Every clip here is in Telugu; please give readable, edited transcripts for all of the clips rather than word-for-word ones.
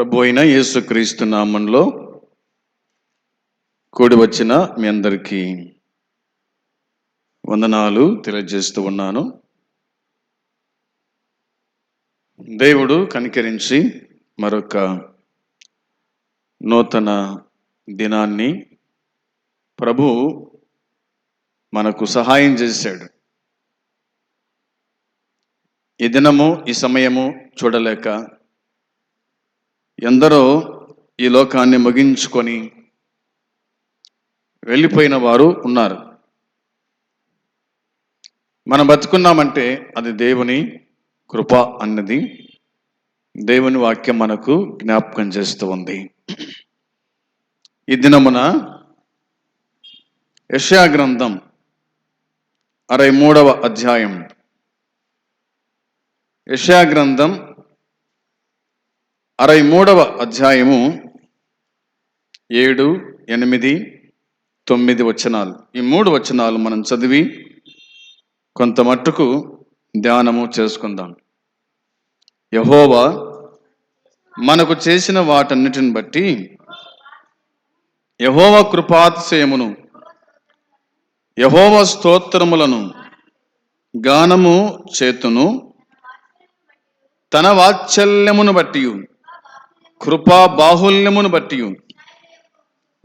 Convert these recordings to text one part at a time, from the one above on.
ప్రభు అయిన యేసుక్రీస్తు నామంలో కూడి వచ్చిన మీ అందరికీ వందనాలు తెలియజేస్తూ ఉన్నాను. దేవుడు కనికరించి మరొక నూతన దినాన్ని ప్రభు మనకు సహాయం చేశాడు. ఈ దినము ఈ సమయము చూడలేక ఎందరో ఈ లోకాన్ని ముగించుకొని వెళ్ళిపోయిన వారు ఉన్నారు. మనం బతుకున్నామంటే అది దేవుని కృప అన్నది దేవుని వాక్యం మనకు జ్ఞాపకం చేస్తూ ఉంది. ఈ దినమున యెషయా గ్రంథం 63వ అధ్యాయం, యెషయా గ్రంథం 63వ అధ్యాయము 7, 8, 9 వచనాలు. ఈ 3 వచనాలు మనం చదివి కొంత మట్టుకు ధ్యానము చేసుకుందాం. యెహోవా మనకు చేసిన వాటన్నిటిని బట్టి యెహోవా కృపాతిశయమును, యెహోవా స్తోత్రములను గానము చేతును, తన వాత్సల్యమును బట్టి కృపా బాహుల్యమును బట్టి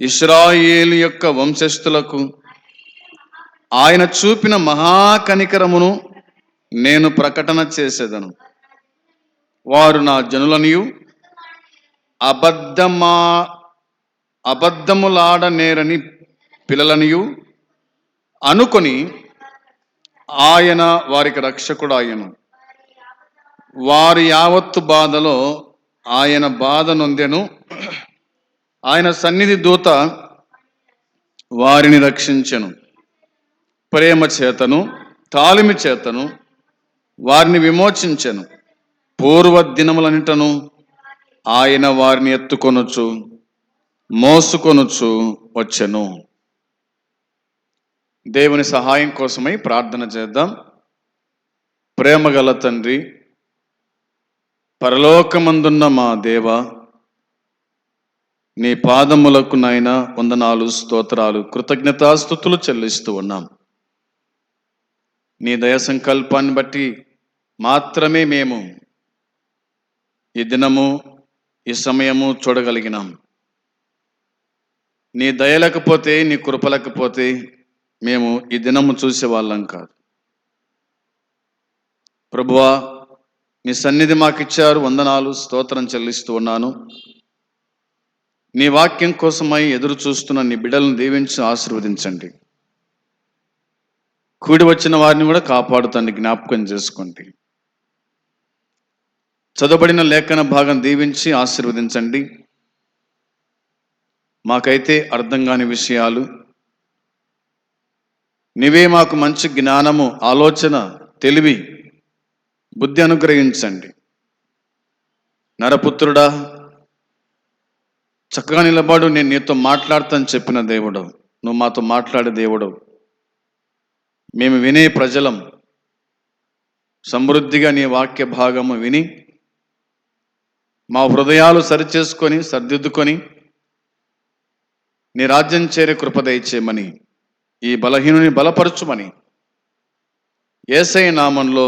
ఇశ్రాయేలు యొక్క వంశస్థులకు ఆయన చూపిన మహాకనికరమును నేను ప్రకటన చేసేదను. వారు నా జనులనియు అబద్ధములాడనేరని పిల్లలనియు అనుకొని ఆయన వారికి రక్షకుడు ఆయను. వారి యావత్తు బాధలో ఆయన బాధ నొందెను. ఆయన సన్నిధి దూత వారిని రక్షించెను. ప్రేమ చేతను తాళిమి చేతను వారిని విమోచించెను. పూర్వ దినములన్నిటను ఆయన వారిని ఎత్తుకొనుచు మోసుకొనుచు వచ్చెను. దేవుని సహాయం కోసమై ప్రార్థన చేద్దాం. ప్రేమగల తండ్రి, పరలోకమందున్న మా దేవ, నీ పాదములకు నాయన వందనాలు, స్తోత్రాలు, కృతజ్ఞతాస్తుతులు చెల్లిస్తూ ఉన్నాం. నీ దయ సంకల్పాన్ని బట్టి మాత్రమే మేము ఈ దినము ఈ సమయము చూడగలిగినాం. నీ దయ లేకపోతే, నీ కృప లేకపోతే మేము ఈ దినము చూసే వాళ్ళం కాదు. ప్రభువా, నీ సన్నిధి మాకు ఇచ్చారు, వందనాలు, స్తోత్రం చెల్లిస్తూ ఉన్నాను. నీ వాక్యం కోసమై ఎదురు చూస్తున్న నీ బిడ్డలను దీవించి ఆశీర్వదించండి. కూడి వచ్చిన వారిని కూడా కాపాడుతండి, జ్ఞాపకం చేసుకోండి. చదవబడిన లేఖన భాగం దీవించి ఆశీర్వదించండి. మాకైతే అర్థం కాని విషయాలు నీవే మాకు మంచి జ్ఞానము, ఆలోచన, తెలివి, బుద్ధి అనుగ్రహించండి. నరపుత్రుడా, చక్కగా నిలబడు, నేను నీతో మాట్లాడతాను చెప్పిన దేవుడు, నువ్వు మాతో మాట్లాడే దేవుడు. మేము వినే ప్రజలం సమృద్ధిగా నీ వాక్య భాగము విని మా హృదయాలు సరిచేసుకొని సర్దిద్దుకొని నీ రాజ్యం చేరే కృప దయచేయమని, ఈ బలహీనుని బలపరచుమని యేసయ్య నామంలో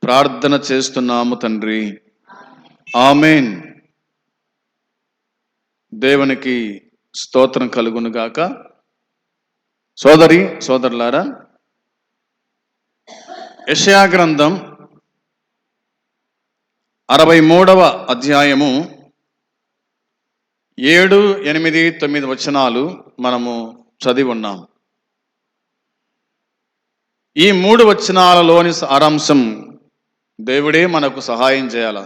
ప్రార్థన చేస్తున్నాము తండ్రి, ఆమేన్. దేవునికి స్తోత్రం కలుగును గాక. సోదరి సోదరులారా, యెషయా గ్రంథం 63వ అధ్యాయము 7, 8, 9 వచనాలు మనము చదివి ఉన్నాం. ఈ 3 వచనాలలోని సారాంశం దేవుడే మనకు సహాయం చేయాల.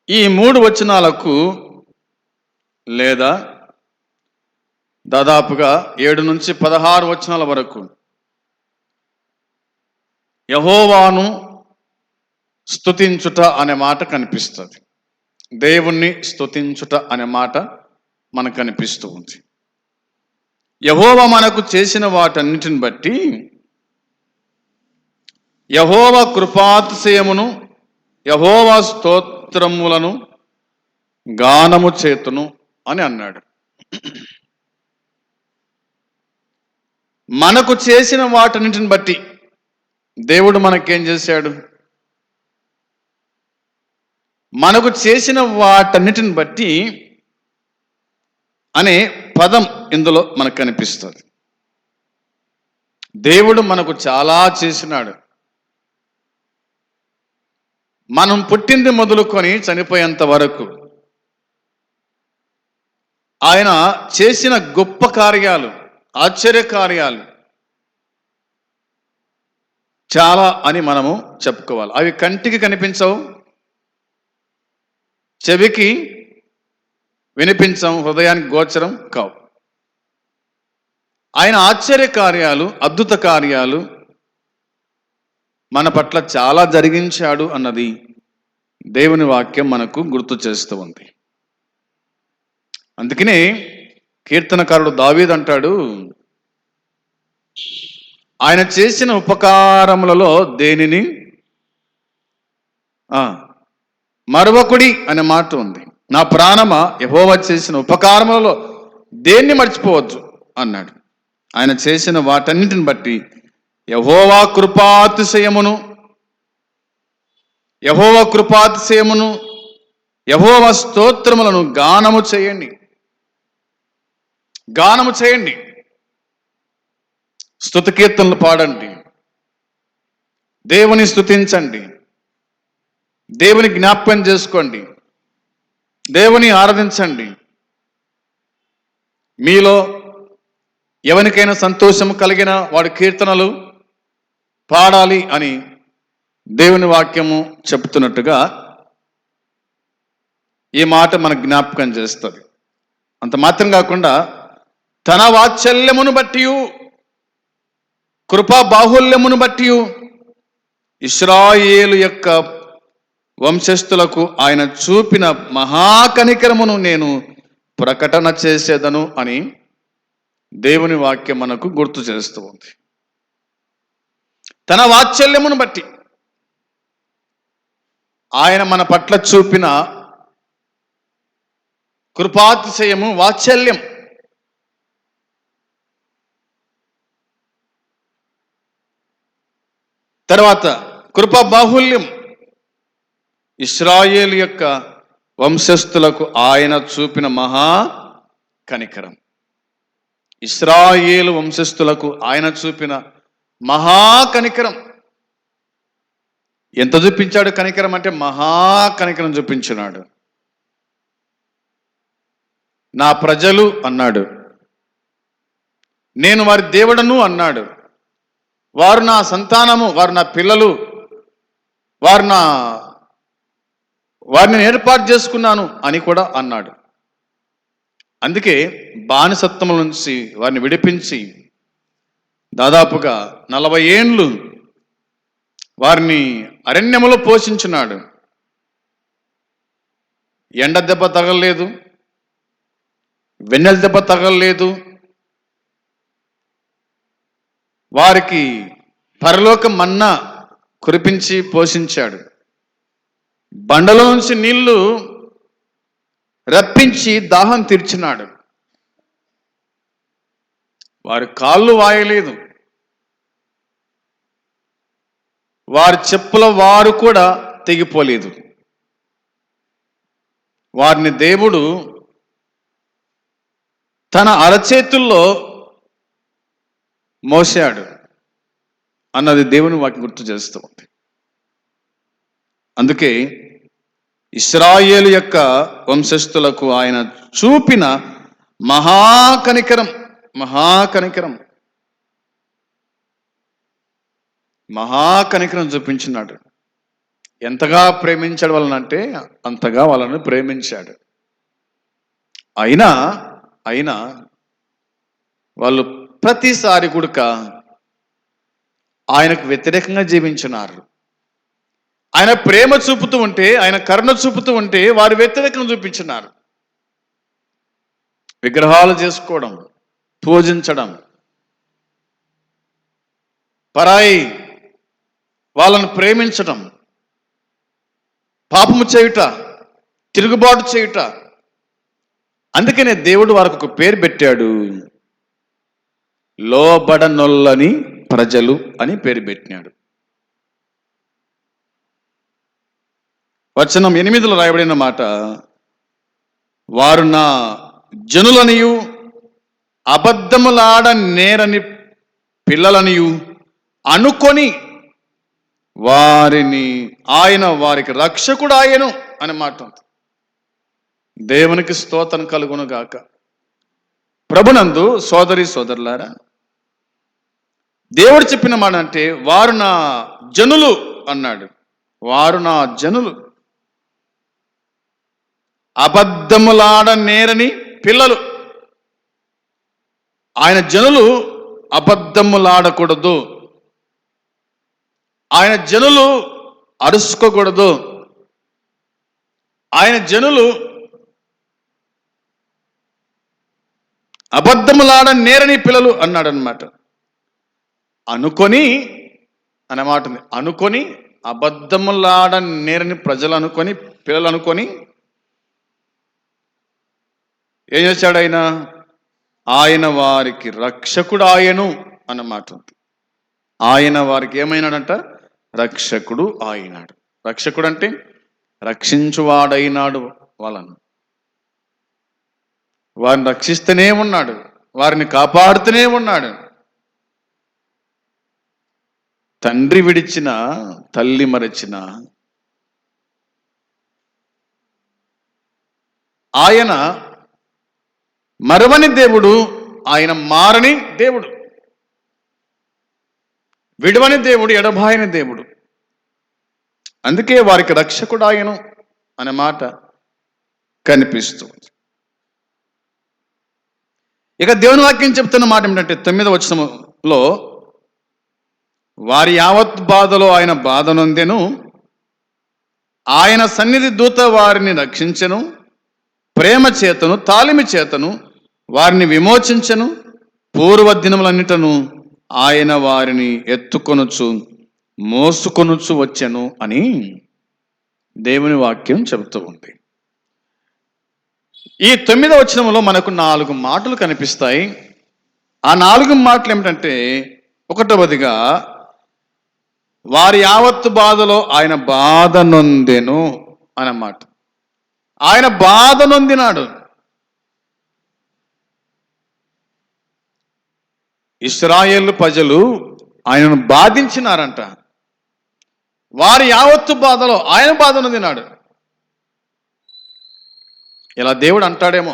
ఈ 3 వచనాలకు లేదా దాదాపుగా 7 నుంచి 16 వచనాల వరకు యెహోవాను స్తుతించుట అనే మాట కనిపిస్తుంది. దేవుణ్ణి స్తుతించుట అనే మాట మనకు కనిపిస్తూ ఉంది. యెహోవా మనకు చేసిన వాటన్నిటిని బట్టి యెహోవా కృపాతిశయమును యెహోవా స్తోత్రములను గానము చేతును అని అన్నాడు. మనకు చేసిన వాటన్నిటిని బట్టి దేవుడు మనకేం చేశాడు? మనకు చేసిన వాటన్నిటిని బట్టి అనే పదం ఇందులో మనకు కనిపిస్తుంది. దేవుడు మనకు చాలా చేసినాడు. మనం పుట్టింది మొదలుకొని చనిపోయేంత వరకు ఆయన చేసిన గొప్ప కార్యాలు, ఆశ్చర్య కార్యాలు చాలా అని మనము చెప్పుకోవాలి. అవి కంటికి కనిపించవు, చెవికి వినిపించవు, హృదయానికి గోచరం కావు. ఆయన ఆశ్చర్య కార్యాలు, అద్భుత కార్యాలు మన పట్ల చాలా జరిగించాడు అన్నది దేవుని వాక్యం మనకు గుర్తు చేస్తూ ఉంది. అందుకనే కీర్తనకారుడు దావీదు అంటాడు, ఆయన చేసిన ఉపకారములలో దేనిని మరొకడి అనే మాట ఉంది. నా ప్రాణమా యెహోవా చేసిన ఉపకారములలో దేన్ని మర్చిపోవద్దు అన్నాడు. ఆయన చేసిన వాటన్నిటిని బట్టి యెహోవా కృపాతిశయమును, యెహోవా కృపాతిశయమును, యెహోవా స్తోత్రములను గానము చేయండి. గానము చేయండి, స్తుతి కీర్తనలు పాడండి, దేవుని స్తుతించండి, దేవుని జ్ఞాపకం చేసుకోండి, దేవుని ఆరాధించండి. మీలో ఎవరికైనా సంతోషం కలిగిన వాడి కీర్తనలు పాడాలి అని దేవుని వాక్యము చెప్తున్నట్టుగా ఈ మాట మనకు జ్ఞాపకం చేస్తుంది. అంత మాత్రం కాకుండా తన వాత్సల్యమును బట్టి, కృపా బాహుల్యమును బట్టి ఇశ్రాయేలు యొక్క వంశస్థులకు ఆయన చూపిన మహాకనికరమును నేను ప్రకటన చేసేదను అని దేవుని వాక్యం మనకు గుర్తు చేస్తూ ఉంది. తన వాత్సల్యమును బట్టి ఆయన మన పట్ల చూపిన కృపాతిశయము, వాత్సల్యం. తర్వాత కృపా బాహుల్యం, ఇశ్రాయేలు యొక్క వంశస్థులకు ఆయన చూపిన మహా కనికరం. ఇశ్రాయేలు వంశస్థులకు ఆయన చూపిన మహా కనికరం. ఎంత చూపించాడు కనికరం అంటే మహా కనికరం చూపించినాడు. నా ప్రజలు అన్నాడు, నేను వారి దేవుడను అన్నాడు, వారు నా సంతానము, వారు నా పిల్లలు, వారిని ఏర్పాటు చేసుకున్నాను అని కూడా అన్నాడు. అందుకే బానిసత్వముల నుంచి వారిని విడిపించి దాదాపుగా 40 ఏండ్లు వారిని అరణ్యములో పోషించున్నాడు. ఎండ దెబ్బ తగలలేదు, వెన్నెల దెబ్బ తగలలేదు. వారికి పరలోక మన్నా కురిపించి పోషించాడు. బండలో నుంచి నీళ్లు రప్పించి దాహం తీర్చినాడు. వారి కాళ్ళు వాయలేదు, వారి చెప్పుల వారు కూడా తెగిపోలేదు. వారిని దేవుడు తన అరచేతుల్లో మోసాడు అన్నది దేవుని వాక్యం గుర్తు చేస్తూ ఉంది. అందుకే ఇశ్రాయేలు యొక్క వంశస్థులకు ఆయన చూపిన మహాకనికరం, మహాకనికరం, మహాకనికరం చూపించినాడు. ఎంతగా ప్రేమించాడు వాళ్ళనంటే అంతగా వాళ్ళని ప్రేమించాడు. అయినా వాళ్ళు ప్రతిసారి కూడక ఆయనకు వ్యతిరేకంగా జీవించినారు. ఆయన ప్రేమ చూపుతూ ఉంటే, ఆయన కరుణ చూపుతూ ఉంటే వారు వ్యతిరేకం చూపించినారు. విగ్రహాలు చేసుకోవడం, పూజించడం, పరాయి వాళ్ళను ప్రేమించడం, పాపము చేయుట, తిరుగుబాటు చేయుట. అందుకనే దేవుడు వారికి ఒక పేరు పెట్టాడు, లోబడనొల్లని ప్రజలు అని పేరు పెట్టినాడు. వచనం 8లో రాయబడిన మాట, వారు నా జనులనియు అబద్ధములాడ నేరని పిల్లలనియు అనుకొని వారిని ఆయన వారికి రక్షకుడు ఆయను అనే మాట ఉంది. దేవునికి స్తోత్రం కలుగును గాక. ప్రభునందు సోదరి సోదరులారా, దేవుడు చెప్పిన మాట అంటే వారు నా జనులు అన్నాడు. వారు నా జనులు, అబద్ధములాడ నేరని పిల్లలు. ఆయన జనులు అబద్ధములాడకూడదు, ఆయన జనులు అరుసుకోకూడదు, ఆయన జనులు అబద్ధములాడ నేరని పిల్లలు అన్నాడు అన్నమాట. అనుకొని అన్నమాట ఉంది. అనుకొని అబద్ధములాడ నేరని ప్రజలు అనుకొని, పిల్లలు అనుకొని ఏం చేశాడు ఆయన? ఆయన వారికి రక్షకుడు ఆయను అన్నమాట ఉంది. ఆయన వారికి ఏమైనాడంట? రక్షకుడు అయినాడు. రక్షకుడు అంటే రక్షించువాడైనాడు. వారిని రక్షిస్తూనే ఉన్నాడు, వారిని కాపాడుతూనే ఉన్నాడు. తండ్రి విడిచిన, తల్లి మరచిన ఆయన మరవని దేవుడు, ఆయన మారని దేవుడు, విడవని దేవుడు, ఎడబాయని దేవుడు. అందుకే వారికి రక్షకుడు ఆయను అనే మాట కనిపిస్తుంది. ఇక దేవుని వాక్యం చెప్తున్న మాట ఏమిటంటే 9వ వచనంలో, వారి యావత్ బాధలో ఆయన బాధ నొందెను, ఆయన సన్నిధి దూత వారిని రక్షించెను, ప్రేమ చేతను తాలిమి చేతను వారిని విమోచించెను, పూర్వ దినములన్నిటను ఆయన వారిని ఎత్తుకొనుచు మోసుకొనుచు వచ్చెను అని దేవుని వాక్యం చెబుతూ ఉంది. ఈ 9వ వచనంలో మనకు 4 మాటలు కనిపిస్తాయి. ఆ 4 మాటలు ఏమిటంటే, 1వదిగా వారి యావత్తు బాధలో ఆయన బాధ నొందెను అన్నమాట. ఆయన బాధ నొందినాడు. ఇశ్రాయేలు ప్రజలు ఆయనను బాధించినారంట. వారి యావత్తు బాధలో ఆయన బాధ నొందినాడు. ఇలా దేవుడు అంటాడేమో,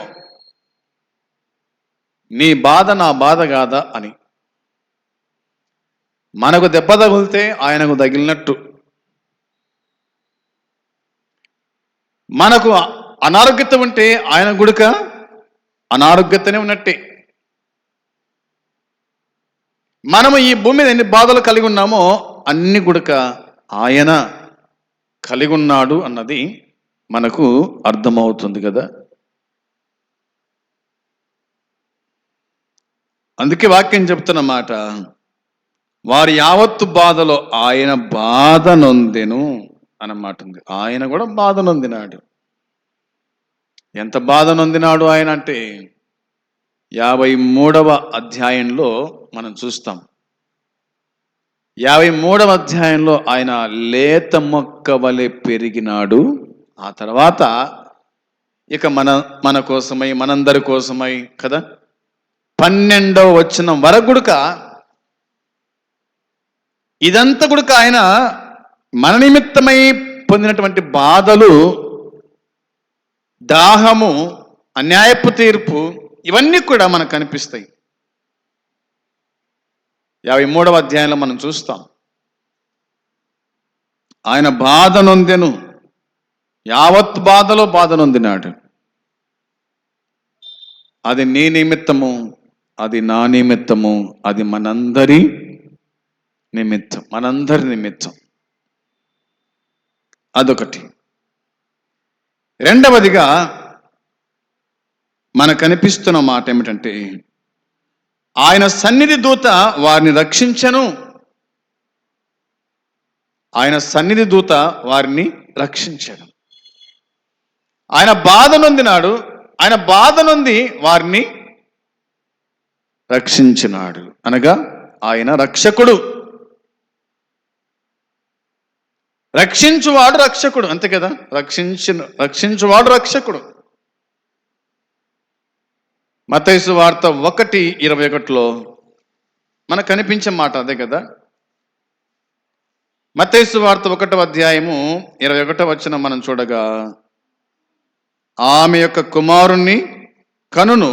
నీ బాధ నా బాధ కాదా అని. మనకు దెబ్బ తగిలితే ఆయనకు తగిలినట్టు, మనకు అనారోగ్యత ఉంటే ఆయన గుడక అనారోగ్యతనే ఉన్నట్టే. మనము ఈ భూమి మీద ఎన్ని బాధలు కలిగి ఉన్నామో అన్ని గుడక ఆయన కలిగి ఉన్నాడు అన్నది మనకు అర్థమవుతుంది కదా. అందుకే వాక్యం చెప్తున్న మాట, వారి యావత్తు బాధలో ఆయన బాధ నొందెను అన్నమాట ఉంది. ఆయన కూడా బాధ నొందినాడు. ఎంత బాధ నొందినాడు ఆయన అంటే 53వ అధ్యాయంలో మనం చూస్తాం. 53వ అధ్యాయంలో ఆయన లేత మొక్క వలె పెరిగినాడు. ఆ తర్వాత ఇక మన కోసమై, మనందరి కోసమై కదా 12వ వచనం వరకు గుడక ఇదంతా గుడక ఆయన మన నిమిత్తమై పొందినటువంటి బాధలు, దాహము, అన్యాయపు తీర్పు, ఇవన్నీ కూడా మనకు కనిపిస్తాయి. 53వ అధ్యాయంలో మనం చూస్తాం. ఆయన బాధ నొందెను, యావత్ బాధలో బాధ నొందినాడు. అది నీ నిమిత్తము, అది నా నిమిత్తము, అది మనందరి నిమిత్తం, మనందరి నిమిత్తం. అదొకటి. రెండవదిగా మనకు కనిపిస్తున్న మాట ఏమిటంటే, ఆయన సన్నిధి దూత వారిని రక్షించెను. ఆయన సన్నిధి దూత వారిని రక్షించాడు. ఆయన బాధ నొందినాడు, ఆయన బాధ నొంది వారిని రక్షించినాడు. అనగా ఆయన రక్షకుడు. రక్షించువాడు రక్షకుడు, అంతే కదా. రక్షించువాడు రక్షకుడు. మత్తయి సువార్త 1:21 మనకు కనిపించే మాట అదే కదా. మత్తయి సువార్త 1వ అధ్యాయము 21వ వచనం మనం చూడగా, ఆమె యొక్క కుమారుణ్ణి కనును,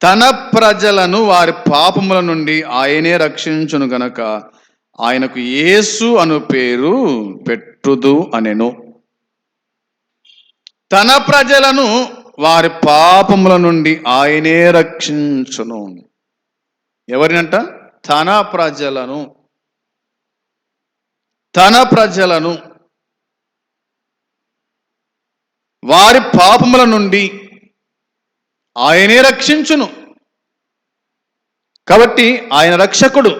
తన ప్రజలను వారి పాపముల నుండి ఆయనే రక్షించును గనక ఆయనకు యేసు అను పేరు పెట్టుదు అనెను. తన ప్రజలను వారి పాపముల నుండి ఆయనే రక్షించును. ఎవరినంట? తన ప్రజలను. తన ప్రజలను వారి పాపముల నుండి ఆయనే రక్షించును. కాబట్టి ఆయన రక్షకుడు.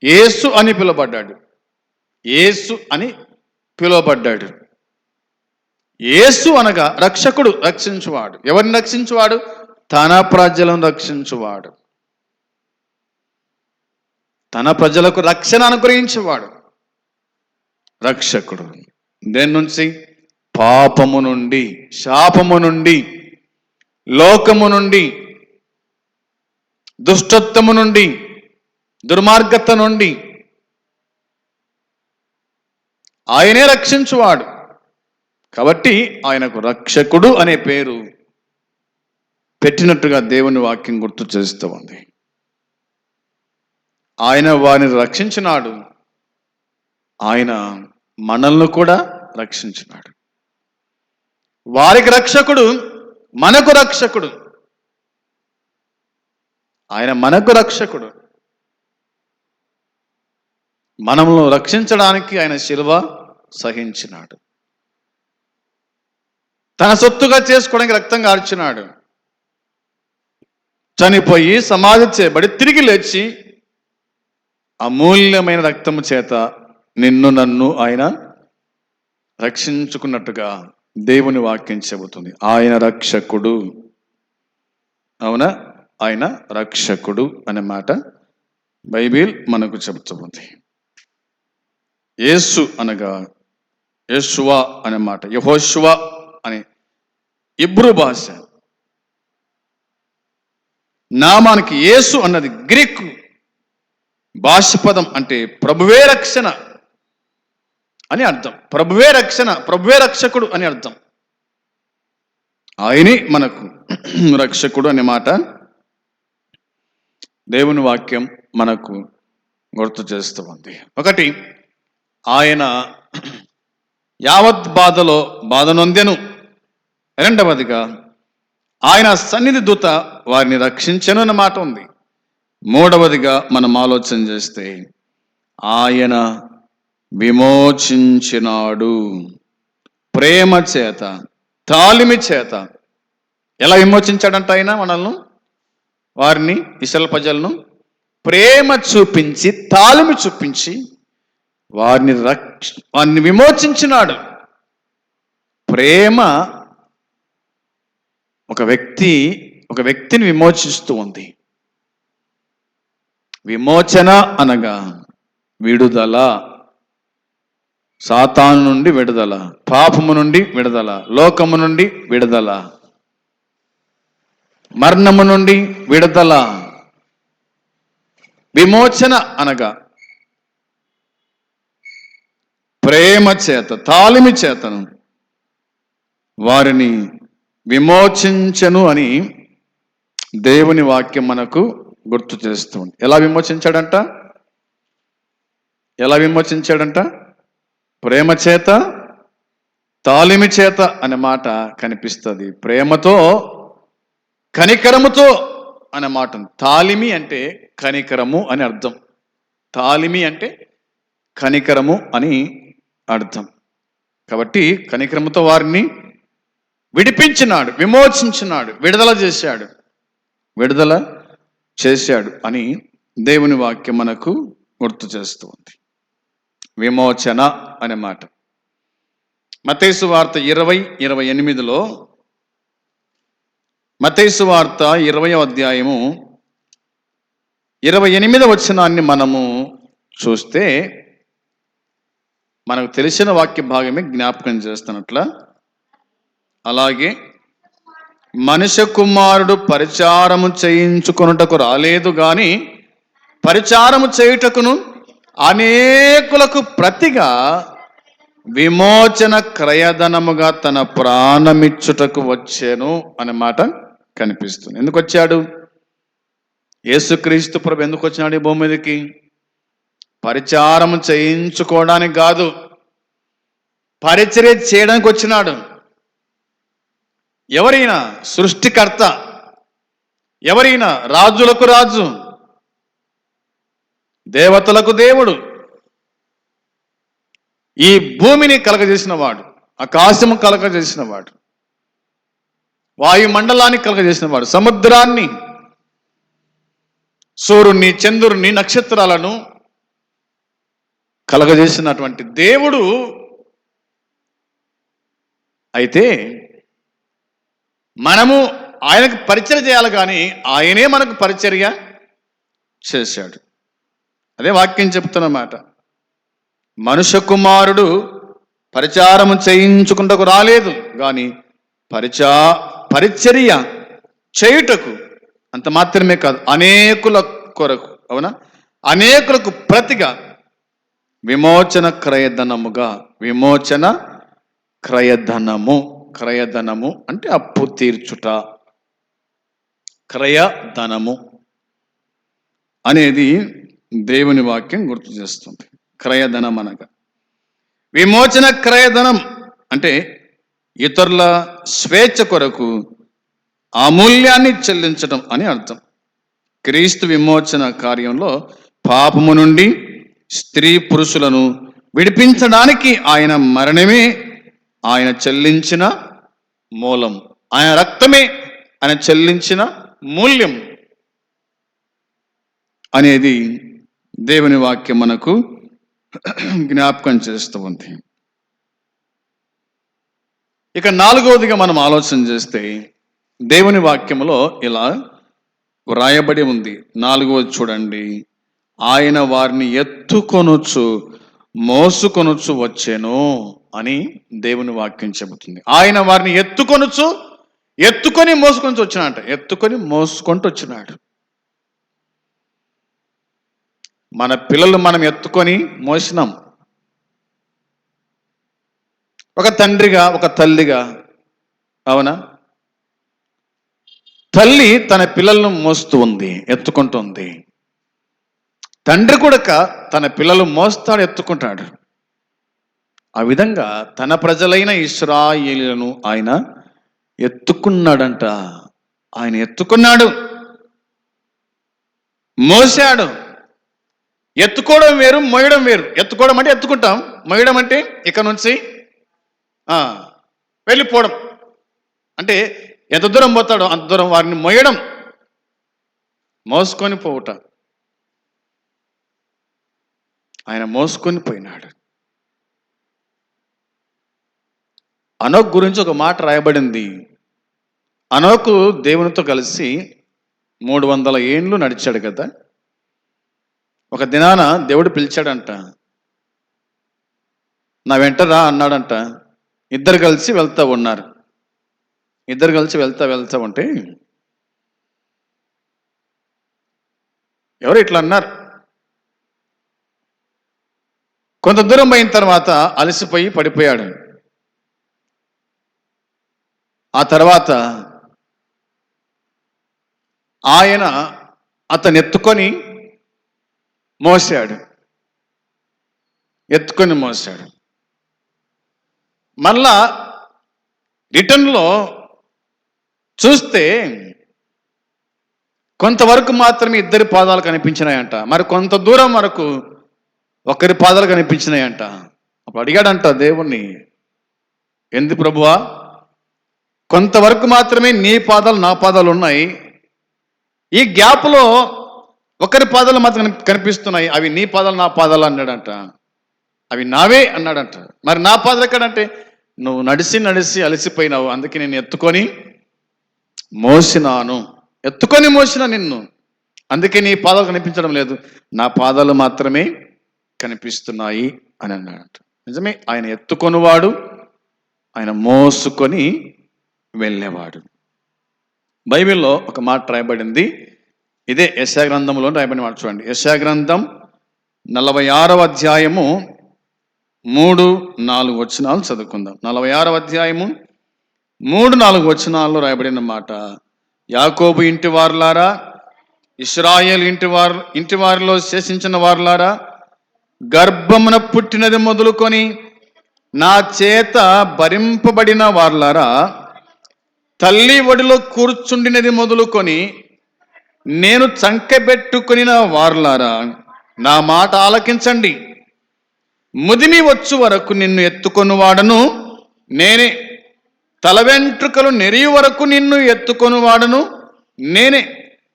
యేసు అని పిలువబడ్డాడు. యేసు అని పిలువబడ్డాడు. యేసు అనగా రక్షకుడు, రక్షించువాడు. ఎవరిని రక్షించువాడు? తన ప్రజలను రక్షించువాడు. తన ప్రజలకు రక్షణ అనుగ్రహించేవాడు రక్షకుడు. దేని నుంచి? పాపము నుండి, శాపము నుండి, లోకము నుండి, దుష్టత్వము నుండి, దుర్మార్గత నుండి ఆయనే రక్షించువాడు. కాబట్టి ఆయనకు రక్షకుడు అనే పేరు పెట్టినట్టుగా దేవుని వాక్యం గుర్తు చేస్తూ ఉంది. ఆయన వారిని రక్షించినాడు, ఆయన మనల్ని కూడా రక్షించినాడు. వారికి రక్షకుడు, మనకు రక్షకుడు. ఆయన మనకు రక్షకుడు. మనల్ని రక్షించడానికి ఆయన శిలువ సహించినాడు. తన సొత్తుగా చేసుకోవడానికి రక్తం కార్చినాడు. చనిపోయి సమాధి చేయబడి తిరిగి లేచి అమూల్యమైన రక్తము చేత నిన్ను నన్ను ఆయన రక్షించుకున్నట్టుగా దేవుని వాక్యం చెబుతుంది. ఆయన రక్షకుడు. అవునా? ఆయన రక్షకుడు అనే మాట బైబిల్ మనకు చెబుతుంది. యేసు అనగా యేషువా అనే మాట, యెహోషువ అనే ఇబ్రూ భాష నామానికి యేసు అన్నది గ్రీకు భాష పదం. అంటే ప్రభువే రక్షణ అని అర్థం. ప్రభువే రక్షణ, ప్రభువే రక్షకుడు అని అర్థం. ఆయనే మనకు రక్షకుడు అనే మాట దేవుని వాక్యం మనకు గుర్తు చేస్తూ ఉంది. ఒకటి, ఆయన యావత్ బాధలో బాధ నొందెను. రెండవదిగా, ఆయన సన్నిధి దూత వారిని రక్షించెను అన్న మాట ఉంది. మూడవదిగా మనం ఆలోచన చేస్తే, ఆయన విమోచించినాడు ప్రేమ చేత, తాళిమి చేత. ఎలా విమోచించాడంట ఆయన మనల్ని? వారిని, ఇశ్రాయేలు ప్రజలను ప్రేమ చూపించి, తాళిమి చూపించి వారిని విమోచించినాడు. ప్రేమ ఒక వ్యక్తిని విమోచిస్తూ ఉంది. విమోచన అనగా విడుదల, సాతాను నుండి విడుదల, పాపము నుండి విడుదల, లోకము నుండి విడుదల, మరణము నుండి విడుదల. విమోచన అనగా ప్రేమ చేత, తాళిమి చేతను వారిని విమోచించను అని దేవుని వాక్యం మనకు గుర్తు చేస్తూ ఉంది. ఎలా విమోచించాడంట? ఎలా విమోచించాడంట? ప్రేమ చేత, తాళిమి చేత అనే మాట కనిపిస్తుంది. ప్రేమతో, కనికరముతో అనే మాట ఉంది. తాళిమి అంటే కనికరము అని అర్థం. తాళిమి అంటే కనికరము అని అర్థం. కాబట్టి కనికరముతో వారిని విడిపించినాడు, విమోచించినాడు, విడుదల చేశాడు అని దేవుని వాక్యం మనకు గుర్తు చేస్తూ ఉంది. విమోచన అనే మాట. మత్తయి సువార్త 20:28లో, మత్తయి సువార్త 20వ అధ్యాయము 28వ వచనాన్ని మనము చూస్తే మనకు తెలిసిన వాక్య భాగమే జ్ఞాపకం చేస్తున్నట్ల, అలాగే మనుష్య కుమారుడు పరిచారము చేయించుకొనుటకు రాలేదు గాని పరిచారము చేయుటకును అనేకులకు ప్రతిగా విమోచన క్రయధనముగా తన ప్రాణమిచ్చుటకు వచ్చాను అనే మాట కనిపిస్తుంది. ఎందుకు వచ్చాడు? యేసుక్రీస్తు ప్రభు ఎందుకు వచ్చినాడు ఈ భూమి మీదకి? పరిచారము చేయించుకోవడానికి కాదు, పరిచర్య చేయడానికి వచ్చినాడు. ఎవరైనా సృష్టికర్త, ఎవరైనా రాజులకు రాజు, దేవతలకు దేవుడు, ఈ భూమిని కలగజేసిన వాడు, ఆకాశము కలగజేసిన వాడు, వాయుమండలాన్ని కలగజేసిన వాడు, సముద్రాన్ని, సూర్యుని, చంద్రుని, నక్షత్రాలను కలగజేసినటువంటి దేవుడు. అయితే మనము ఆయనకు పరిచర్య చేయాలి కానీ ఆయనే మనకు పరిచర్య చేశాడు. అదే వాక్యం చెప్తున్నమాట. మనుష్య కుమారుడు పరిచారము చేయించుకుంటకు రాలేదు కానీ పరిచర్య చేయుటకు, అంత మాత్రమే కాదు, అనేకుల కొరకు, అవునా, అనేకులకు ప్రతిగా విమోచన క్రయధనముగా, విమోచన క్రయధనము, క్రయధనము అంటే అప్పు తీర్చుట, క్రయధనము అనేది దేవుని వాక్యం గుర్తు చేస్తుంది. క్రయధనం అనగా విమోచన క్రయధనం అంటే ఇతరుల స్వేచ్ఛ కొరకు అమూల్యాన్ని చెల్లించడం అని అర్థం. క్రీస్తు విమోచన కార్యంలో పాపము నుండి స్త్రీ పురుషులను విడిపించడానికి ఆయన మరణమే ఆయన చెల్లించిన మూలం, ఆయన రక్తమే ఆయన చెల్లించిన మూల్యం అనేది దేవుని వాక్యం మనకు జ్ఞాపకం చేస్తూ ఉంది. ఇక 4వదిగా మనం ఆలోచన చేస్తే దేవుని వాక్యములో ఇలా వ్రాయబడి ఉంది. 4వది చూడండి. ఆయన వారిని ఎత్తుకొనుచు మోసుకొనుచు వచ్చెను అని దేవుని వాక్యం చెబుతుంది. ఆయన వారిని ఎత్తుకొని మోసుకొని వచ్చినాడు. ఎత్తుకొని మోసుకుంటూ వచ్చినాడు. మన పిల్లలు మనం ఎత్తుకొని మోసినాం. ఒక తండ్రిగా, ఒక తల్లిగా, అవునా, తల్లి తన పిల్లలను మోస్తూ ఉంది, ఎత్తుకుంటుంది. తండ్రి కూడా తన పిల్లలు మోస్తాడు, ఎత్తుకుంటాడు. ఆ విధంగా తన ప్రజలైన ఇశ్రాయేలులను ఆయన ఎత్తుకున్నాడంట. ఆయన ఎత్తుకున్నాడు, మోసాడు. ఎత్తుకోవడం వేరు, మోయడం వేరు. ఎత్తుకోవడం అంటే ఎత్తుకుంటాం, మోయడం అంటే ఇక్కడ నుంచి వెళ్ళిపోవడం. అంటే ఎంత దూరం పోతాడో అంత దూరం వారిని మోయడం, మోసుకొని పోవుట. ఆయన మోసుకొని పోయినాడు. అనోకు గురించి ఒక మాట రాయబడింది. అనోకు దేవునితో కలిసి 300 ఏండ్లు నడిచాడు కదా. ఒక దినాన దేవుడు పిలిచాడంట, నా వెంట రా అన్నాడంట. ఇద్దరు కలిసి వెళ్తా ఉన్నారు. ఇద్దరు కలిసి వెళ్తా ఉంటే ఎవరు ఇట్లా అన్నారు. కొంత దూరం పోయిన తర్వాత అలసిపోయి పడిపోయాడు. ఆ తర్వాత ఆయన అతను ఎత్తుకొని మోసాడు. మళ్ళా రిటర్న్లో చూస్తే కొంతవరకు మాత్రమే ఇద్దరి పాదాలు కనిపించినాయంట. మరి కొంత దూరం వరకు ఒకరి పాదాలు కనిపించినాయంట. అప్పుడు అడిగాడంట దేవుణ్ణి, ఎందు ప్రభువా, కొంతవరకు మాత్రమే నీ పాదాలు నా పాదాలు ఉన్నాయి, ఈ గ్యాప్లో ఒకరి పాదాలు మాత్రం కనిపిస్తున్నాయి, అవి నీ పాదాలు నా పాదాలు అన్నాడంట. అవి నావే అన్నాడంట. మరి నా పాదాలు ఎక్కడంటే నువ్వు నడిచి నడిచి అలసిపోయినావు, అందుకే నేను ఎత్తుకొని మోసినాను, ఎత్తుకొని మోసిన నిన్ను, అందుకే నీ పాదాలు కనిపించడం లేదు, నా పాదాలు మాత్రమే కనిపిస్తున్నాయి అని అన్నాడు. నిజమే, ఆయన ఎత్తుకొనివాడు, ఆయన మోసుకొని వెళ్ళేవాడు. బైబిల్లో ఒక మాట రాయబడింది, ఇదే యెషయా గ్రంథంలో రాయబడిన మాట. చూడండి, యెషయా గ్రంథం 46వ అధ్యాయము 3-4 వచనాలు చదువుకుందాం. 46వ అధ్యాయము 3-4 వచనాల్లో రాయబడిన మాట, యాకోబు ఇంటి వారులారా, ఇశ్రాయేలు ఇంటి వారిలో శేషించిన వారులారా, గర్భమున పుట్టినది మొదలుకొని నా చేత భరింపబడిన వారులారా, తల్లి ఒడిలో కూర్చుండినది మొదలుకొని నేను చంకబెట్టుకుని వారులారా, నా మాట ఆలకించండి. ముదిమి వచ్చు వరకు నిన్ను ఎత్తుకొని వాడను నేనే, తల వెంట్రుకలు నెరియు వరకు నిన్ను ఎత్తుకొని వాడను నేనే,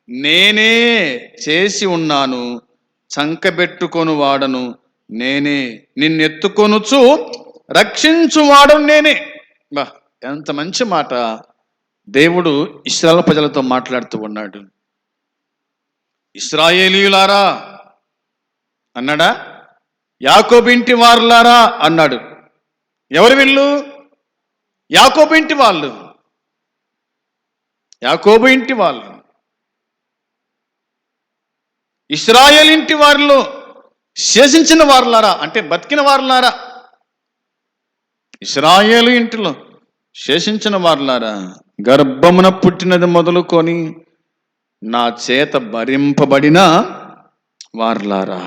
నేనే చేసి ఉన్నాను, చంకబెట్టుకొని వాడను నేనే, నిన్నెత్తుకొనుచు రక్షించువాడు నేనే. బా, ఎంత మంచి మాట దేవుడు ఇశ్రాయేలు ప్రజలతో మాట్లాడుతూ ఉన్నాడు. ఇశ్రాయేలీయులారా అన్నాడా? యాకోబు ఇంటి వారులారా అన్నాడు. ఎవరు వీళ్ళు? యాకోబు ఇంటి వాళ్ళు, యాకోబు ఇంటి వాళ్ళు. ఇశ్రాయేలు ఇంటి వారిలో శేషించిన వారులారా అంటే బతికిన వారులారా, ఇశ్రాయేలు ఇంటిలో శేషించిన వారులారా, గర్భమున పుట్టినది మొదలుకొని నా చేత భరింపబడిన వారులారా,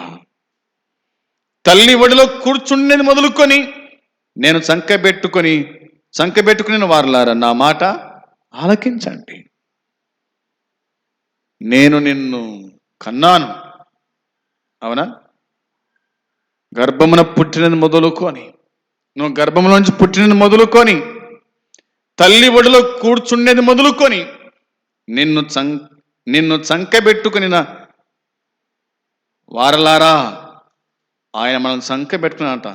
తల్లి ఒడిలో కూర్చుండేది మొదలుకొని నేను చంకబెట్టుకుని వారులారా, నా మాట ఆలకించండి. నేను నిన్ను కన్నాను, అవునా? గర్భమున పుట్టినది మొదలుకొని, నువ్వు గర్భంలోంచి పుట్టినది మొదలుకొని, తల్లి ఒడిలో కూర్చుండేది మొదలుకొని నిన్ను చంకబెట్టుకుని వారలారా. ఆయన మనల్ని చంకబెట్టుకున్నట,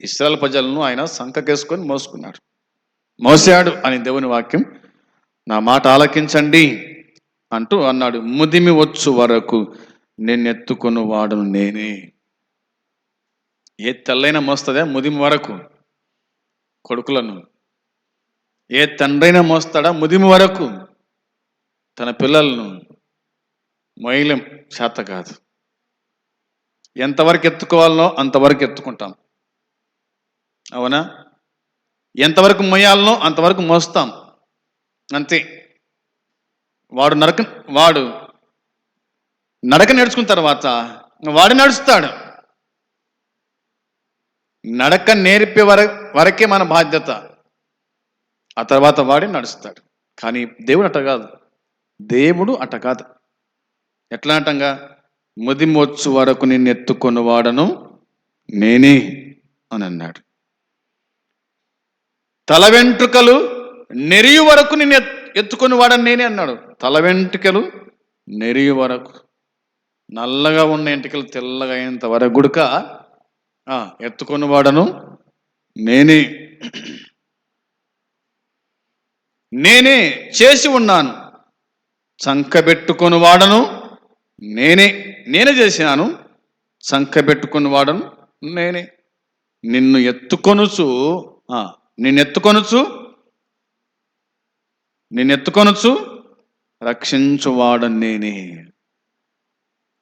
ఇశ్రాయేలు ప్రజలను ఆయన సంకకేసుకొని మోసాడు అని దేవుని వాక్యం. నా మాట ఆలకించండి అంటూ అన్నాడు. ముదిమి వచ్చు వరకు నిన్నెత్తుకొని వాడును నేనే. ఏ తల్లైనా మోస్తుందా ముదిమి వరకు కొడుకులను? ఏ తండ్రైనా మోస్తాడా ముదిమి వరకు తన పిల్లలను? మొయ్యలేం, చేత కాదు. ఎంతవరకు ఎత్తుకోవాలనో అంతవరకు ఎత్తుకుంటాం, అవునా? ఎంతవరకు మొయ్యాలనో అంతవరకు మోస్తాం, అంతే. వాడు నడక నేర్చుకున్న తర్వాత వాడు నడుస్తాడు. నడక నేర్పే వరకే మన బాధ్యత, ఆ తర్వాత వాడి నడుస్తాడు. కానీ దేవుడు అట కాదు. ఎట్లా అంటంగా? ముదిమొచ్చు వరకు నిన్ను ఎత్తుకొని వాడను నేనే అని అన్నాడు. తల వెంట్రుకలు నెరియు వరకు నిన్ను ఎత్తుకొని వాడను నేనే అన్నాడు. తల వెంట్రుకలు నెరియు వరకు, నల్లగా ఉన్న ఎంటికలు తెల్లగా అయినంత వరకు గుడక ఎత్తుకొని వాడను నేనే, నేనే చేసి ఉన్నాను, చంకబెట్టుకొని వాడను నేనే చేసినాను, చంకబెట్టుకొని వాడను నేనే, నిన్నెత్తుకొనుచు రక్షించువాడను నేనే,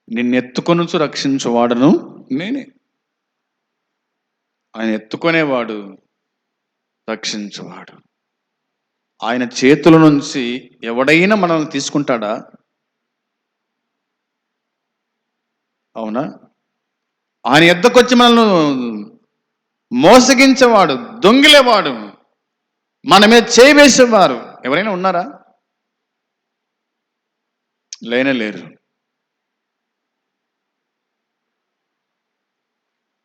నిన్నెత్తుకొనుచు రక్షించువాడను నేనే. ఆయన ఎత్తుకునేవాడు, రక్షించువాడు. ఆయన చేతుల నుంచి ఎవడైనా మనల్ని తీసుకుంటాడా? అవునా? ఆయన ఎద్దకొచ్చి మనల్ని మోసగించేవాడు, దొంగిలేవాడు, మన మీద చేయి వేసేవారు ఎవరైనా ఉన్నారా? లేరు.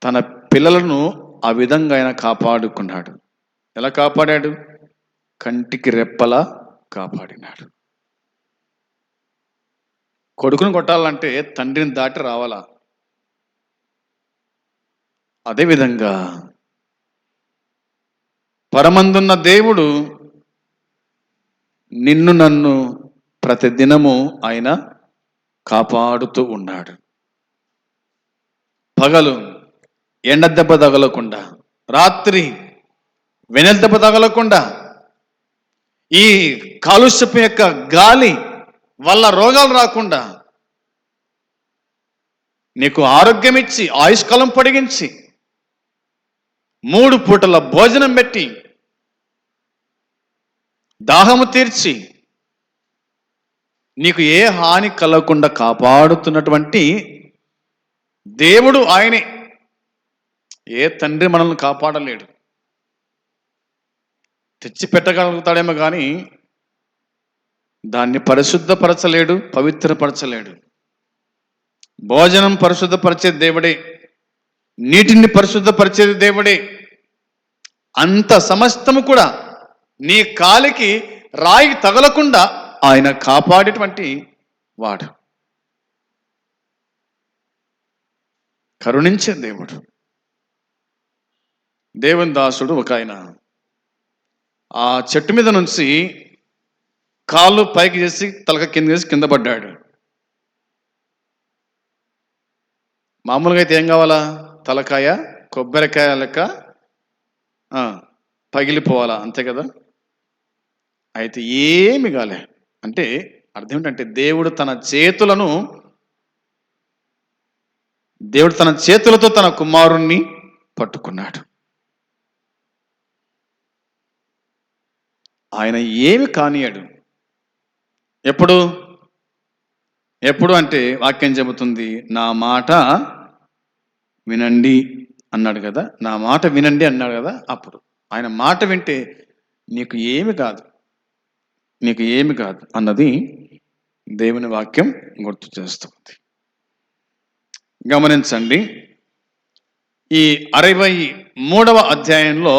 తన పిల్లలను ఆ విధంగా ఆయన కాపాడుకున్నాడు. ఎలా కాపాడాడు? కంటికి రెప్పలా కాపాడినాడు. కొడుకును కొట్టాలంటే తండ్రిని దాటి రావాలా? అదేవిధంగా పరమందున్న దేవుడు నిన్ను నన్ను ప్రతిదినము ఆయన కాపాడుతూ ఉన్నాడు. పగలు ఎండ దెబ్బ తగలకుండా, రాత్రి వెనెల దెబ్బ తగలకుండా, ఈ కాలుష్యపు యొక్క గాలి వల్ల రోగాలు రాకుండా నీకు ఆరోగ్యం ఇచ్చి ఆయుష్కాలం పొడిగించి 3 పూటల భోజనం పెట్టి దాహము తీర్చి నీకు ఏ హాని కలగకుండా కాపాడుతున్నటువంటి దేవుడు ఆయనే. ఏ తండ్రి మనల్ని కాపాడలేడు. తెచ్చి పెట్టగలుగుతాడేమో కానీ దాన్ని పరిశుద్ధపరచలేడు, పవిత్రపరచలేడు. భోజనం పరిశుద్ధపరిచేది దేవుడే, నీటిని పరిశుద్ధపరిచేది దేవుడే. అంత సమస్తము కూడా నీ కాలికి రాయి తగలకుండా ఆయన కాపాడేటువంటి వాడు, కరుణించే దేవుడు. దేవుని దాసుడు ఒక ఆయన ఆ చెట్టు మీద నుంచి కాళ్ళు పైకి చేసి తలక కింద చేసి కింద పడ్డాడు. మామూలుగా అయితే ఏం కావాలా? తలకాయ కొబ్బరికాయ లెక్క పగిలిపోవాలా, అంతే కదా. అయితే ఏమి కాలే. అంటే అర్థం ఏంటంటే దేవుడు తన చేతులతో తన కుమారుణ్ణి పట్టుకున్నాడు. ఆయన ఏమి కానియాడు. ఎప్పుడు అంటే వాక్యం చెబుతుంది, నా మాట వినండి అన్నాడు కదా. నా మాట వినండి అన్నాడు కదా. అప్పుడు ఆయన మాట వింటే నీకు ఏమి కాదు అన్నది దేవుని వాక్యం గుర్తు చేస్తుంది. గమనించండి, ఈ 63వ అధ్యాయంలో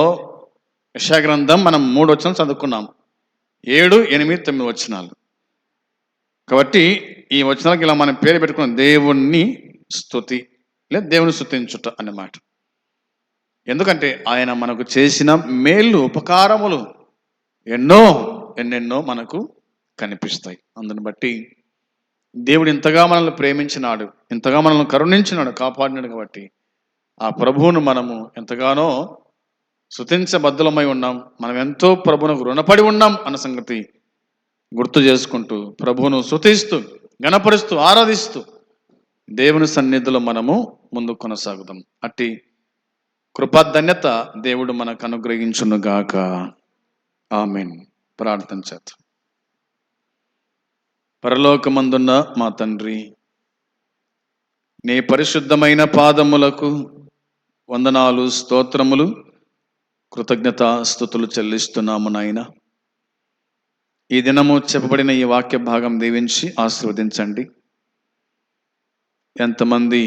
యెషయా గ్రంథం మనం 3 వచనాలు చదువుకున్నాం. 7, 8, 9 వచనాలు. కాబట్టి ఈ వచనాలకి ఇలా మనం పేరు పెట్టుకున్నాం, దేవుణ్ణి స్తుతి లేదా దేవుని స్తుతించుట అన్నమాట. ఎందుకంటే ఆయన మనకు చేసిన మేలు ఉపకారములు ఎన్నెన్నో మనకు కనిపిస్తాయి. అందుని బట్టి దేవుడు ఇంతగా మనల్ని ప్రేమించినాడు, ఇంతగా మనల్ని కరుణించినాడు, కాపాడినాడు. కాబట్టి ఆ ప్రభువును మనము ఎంతగానో స్తుతించబద్ధులమై ఉన్నాం. మనం ఎంతో ప్రభువునకు రుణపడి ఉన్నాం అన్న సంగతి గుర్తు చేసుకుంటూ ప్రభువును స్తుతిస్తూ గణపరుస్తూ ఆరాధిస్తూ దేవుని సన్నిధిలో మనము ముందుకు కొనసాగుదాం. అట్టి కృపాధన్యత దేవుడు మనకు అనుగ్రహించునుగాక. ఆమేన్. ప్రార్థన చేద్దాం. పరలోకమందున్న మా తండ్రి, నీ పరిశుద్ధమైన పాదములకు వందనాలు, స్తోత్రములు, కృతజ్ఞతాస్తుతులు చెల్లిస్తున్నాము నాయన. ఈ దినము చెప్పబడిన ఈ వాక్య భాగం దీవించి ఆశీర్వదించండి. ఎంతమంది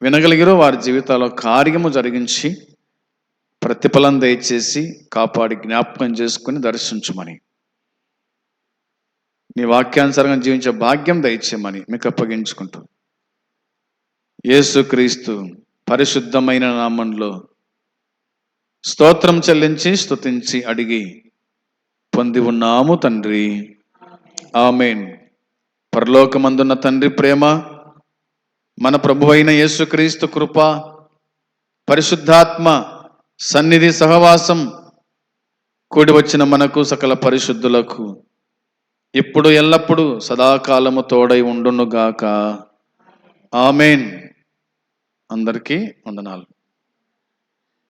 వినగలిగిరో వారి జీవితాల్లో కార్యము జరిగించి ప్రతిఫలం దయచేసి కాపాడి జ్ఞాపకం చేసుకుని దర్శించమని, నీ వాక్యానుసారంగా జీవించే భాగ్యం దయచేయమని మీకు అప్పగించుకుంటూ యేసుక్రీస్తు పరిశుద్ధమైన నామంలో స్తోత్రం చెల్లించి స్తుతించి అడిగి పొంది ఉన్నాము తండ్రి. ఆమేన్. పరలోకమందున్న తండ్రి ప్రేమ, మన ప్రభువైన యేసుక్రీస్తు కృప, పరిశుద్ధాత్మ సన్నిధి సహవాసం కూడి వచ్చిన మనకు సకల పరిశుద్ధులకు ఇప్పుడు ఎల్లప్పుడూ సదాకాలము తోడై ఉండునుగాక. ఆమేన్. అందరికీ వందనాలు.